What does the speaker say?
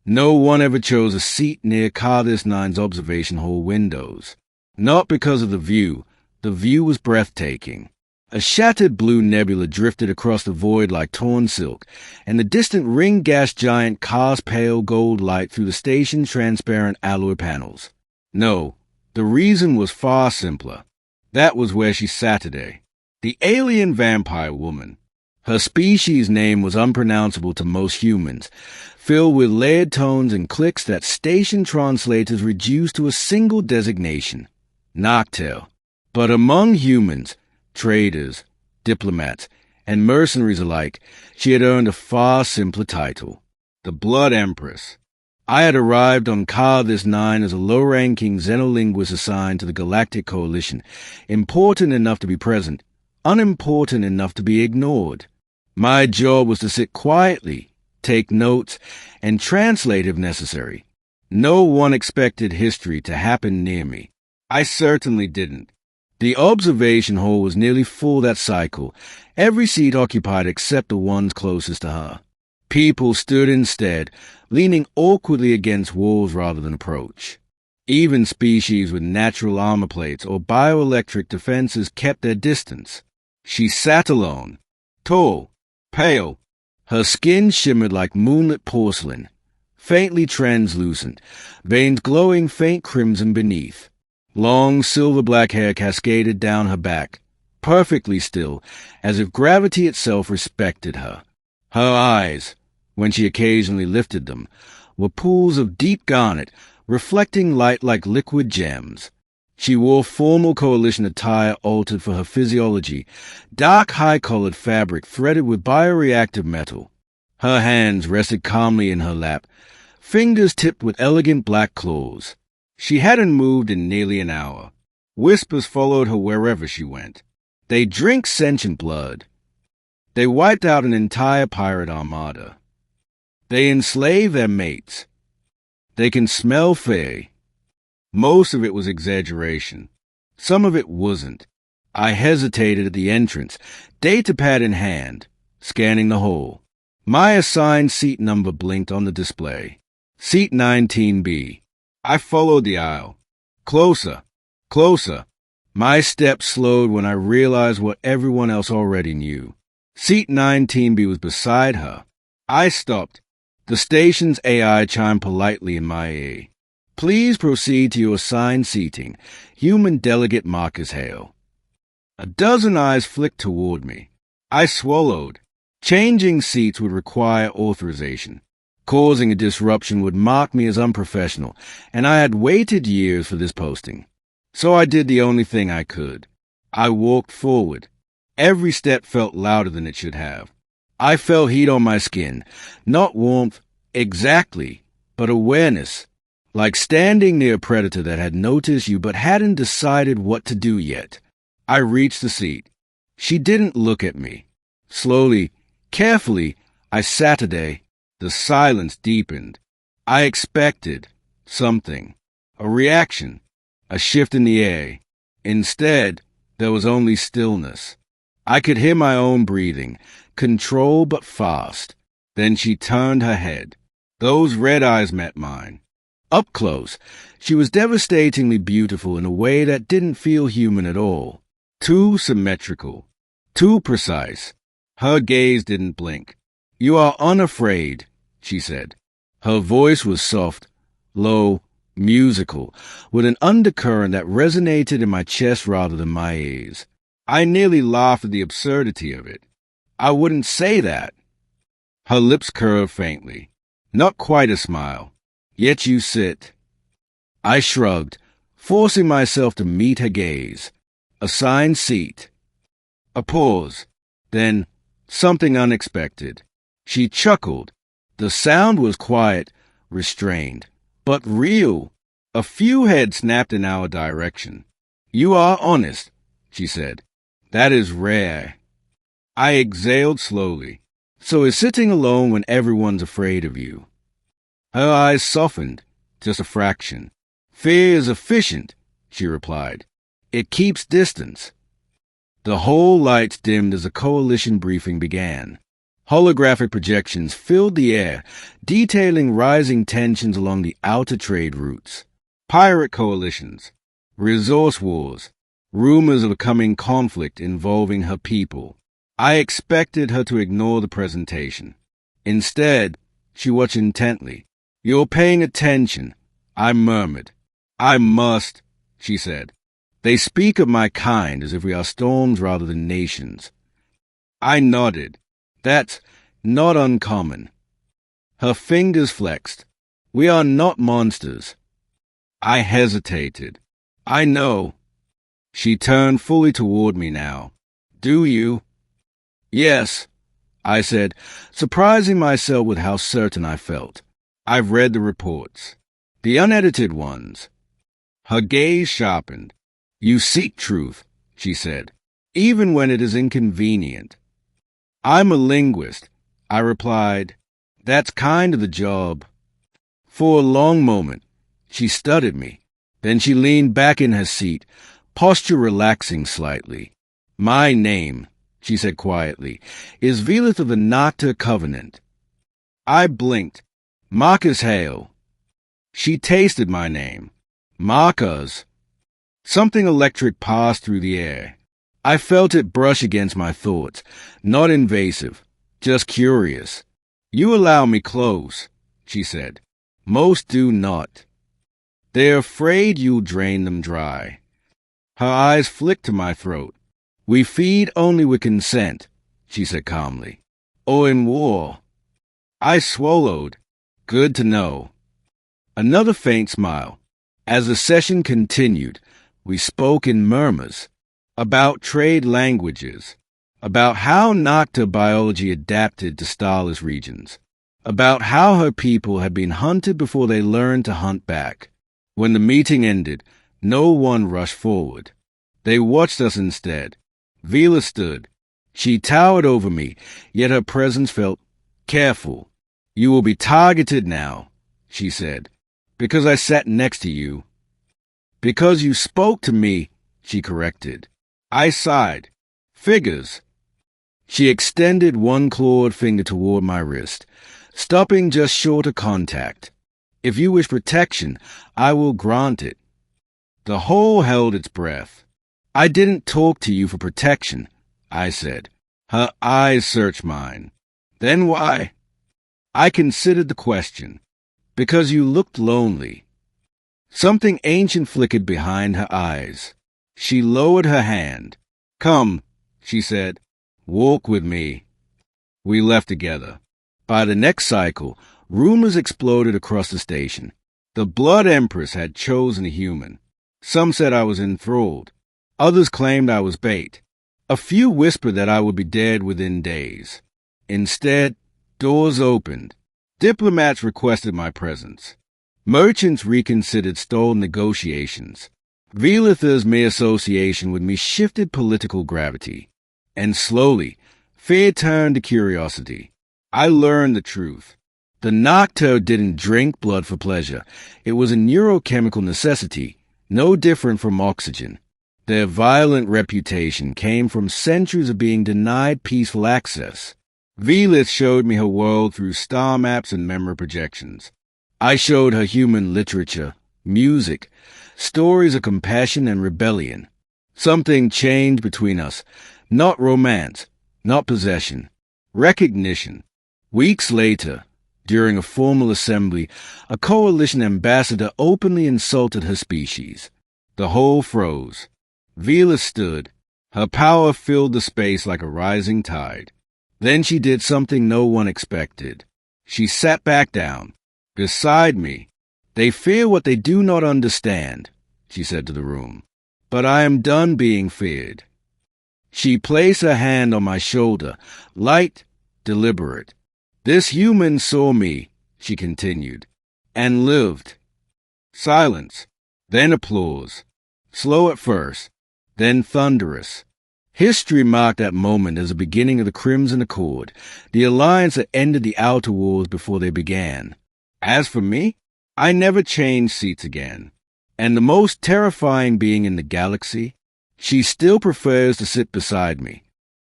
No one ever chose a seat near Cardiff Nine's observation hall windows. Not because of the view. The view was breathtaking. A shattered blue nebula drifted across the void like torn silk, and the distant ring gas giant cast pale gold light through the station's transparent alloy panels. No, the reason was far simpler. That was where she sat today. The alien vampire woman. Her species' name was unpronounceable to most humans, filled with layered tones and clicks that station translators reduced to a single designation, Noctil. But among humans, traders, diplomats, and mercenaries alike, she had earned a far simpler title, the Blood Empress. I had arrived on Cardiff 9 as a low-ranking xenolinguist assigned to the Galactic Coalition, important enough to be present, unimportant enough to be ignored. My job was to sit quietly, take notes, and translate if necessary. No one expected history to happen near me. I certainly didn't. The observation hall was nearly full that cycle, every seat occupied except the ones closest to her. People stood instead, leaning awkwardly against walls rather than approach. Even species with natural armor plates or bioelectric defenses kept their distance. She sat alone, tall, pale. Her skin shimmered like moonlit porcelain, faintly translucent, veins glowing faint crimson beneath. Long silver-black hair cascaded down her back, perfectly still, as if gravity itself respected her. Her eyes, when she occasionally lifted them, were pools of deep garnet, reflecting light like liquid gems. She wore formal coalition attire altered for her physiology, dark high-colored fabric threaded with bioreactive metal. Her hands rested calmly in her lap, fingers tipped with elegant black claws. She hadn't moved in nearly an hour. Whispers followed her wherever she went. They drink sentient blood. They wiped out an entire pirate armada. They enslave their mates. They can smell fae. Most of it was exaggeration. Some of it wasn't. I hesitated at the entrance, datapad in hand, scanning the hall. My assigned seat number blinked on the display. Seat 19B. I followed the aisle. Closer, closer. My steps slowed when I realized what everyone else already knew. Seat 19B was beside her. I stopped. The station's AI chimed politely in my ear. Please proceed to your assigned seating. Human Delegate Marcus Hale. A dozen eyes flicked toward me. I swallowed. Changing seats would require authorization. Causing a disruption would mark me as unprofessional, and I had waited years for this posting. So I did the only thing I could. I walked forward. Every step felt louder than it should have. I felt heat on my skin, not warmth exactly, but awareness, like standing near a predator that had noticed you but hadn't decided what to do yet. I reached the seat. She didn't look at me. Slowly, carefully, I sat today. The silence deepened. I expected something, a reaction, a shift in the air. Instead, there was only stillness. I could hear my own breathing, controlled but fast. Then she turned her head. Those red eyes met mine. Up close, she was devastatingly beautiful in a way that didn't feel human at all. Too symmetrical, too precise. Her gaze didn't blink. You are unafraid, she said. Her voice was soft, low, musical, with an undercurrent that resonated in my chest rather than my ears. I nearly laughed at the absurdity of it. I wouldn't say that. Her lips curved faintly. Not quite a smile. Yet you sit. I shrugged, forcing myself to meet her gaze. Assigned seat. A pause. Then, something unexpected. She chuckled. The sound was quiet, restrained, but real. A few heads snapped in our direction. You are honest, she said. That is rare. I exhaled slowly. So is sitting alone when everyone's afraid of you. Her eyes softened, just a fraction. Fear is efficient, she replied. It keeps distance. The whole lights dimmed as the coalition briefing began. Holographic projections filled the air, detailing rising tensions along the outer trade routes. Pirate coalitions, resource wars, rumors of a coming conflict involving her people. I expected her to ignore the presentation. Instead, she watched intently. "You're paying attention," I murmured. "I must," she said. "They speak of my kind as if we are storms rather than nations." I nodded. "That's not uncommon." Her fingers flexed. "We are not monsters." I hesitated. "I know." She turned fully toward me now. "Do you?" "Yes," I said, surprising myself with how certain I felt. "I've read the reports. The unedited ones." Her gaze sharpened. "You seek truth," she said, "even when it is inconvenient." "I'm a linguist," I replied. "That's kind of the job." For a long moment, she studied me. Then she leaned back in her seat, posture relaxing slightly. "My name," she said quietly, "is Velith of the Nocta Covenant." I blinked. "Marcus Hale." She tasted my name. "Marcus." Something electric passed through the air. I felt it brush against my thoughts, not invasive, just curious. "You allow me close," she said. "Most do not. They're afraid you'll drain them dry." Her eyes flicked to my throat. "We feed only with consent," she said calmly. "Or in war." I swallowed. Good to know. Another faint smile. As the session continued, we spoke in murmurs about trade languages, about how Nocta biology adapted to starless regions, about how her people had been hunted before they learned to hunt back. When the meeting ended, no one rushed forward. They watched us instead. Vila stood. She towered over me, yet her presence felt careful. "You will be targeted now," she said, "because I sat next to you." "Because you spoke to me," she corrected. I sighed. "Figures." She extended one clawed finger toward my wrist, stopping just short of contact. "If you wish protection, I will grant it." The whole held its breath. "I didn't talk to you for protection," I said. Her eyes searched mine. "Then why?" I considered the question. "Because you looked lonely." Something ancient flickered behind her eyes. She lowered her hand. "Come," she said. "Walk with me." We left together. By the next cycle, rumors exploded across the station. The Blood Empress had chosen a human. Some said I was enthralled. Others claimed I was bait. A few whispered that I would be dead within days. Instead, doors opened. Diplomats requested my presence. Merchants reconsidered stolen negotiations. Velitha's mere association with me shifted political gravity. And slowly, fear turned to curiosity. I learned the truth. The Nocta didn't drink blood for pleasure. It was a neurochemical necessity, no different from oxygen. Their violent reputation came from centuries of being denied peaceful access. Velith showed me her world through star maps and memory projections. I showed her human literature, music, stories of compassion and rebellion. Something changed between us. Not romance, not possession. Recognition. Weeks later, during a formal assembly, a coalition ambassador openly insulted her species. The whole froze. Vila stood. Her power filled the space like a rising tide. Then she did something no one expected. She sat back down. Beside me. "They fear what they do not understand," she said to the room. "But I am done being feared." She placed her hand on my shoulder, light, deliberate. "This human saw me," she continued, "and lived." Silence, then applause. Slow at first, then thunderous. History marked that moment as the beginning of the Crimson Accord, the alliance that ended the Outer Wars before they began. As for me, I never changed seats again. And the most terrifying being in the galaxy, she still prefers to sit beside me,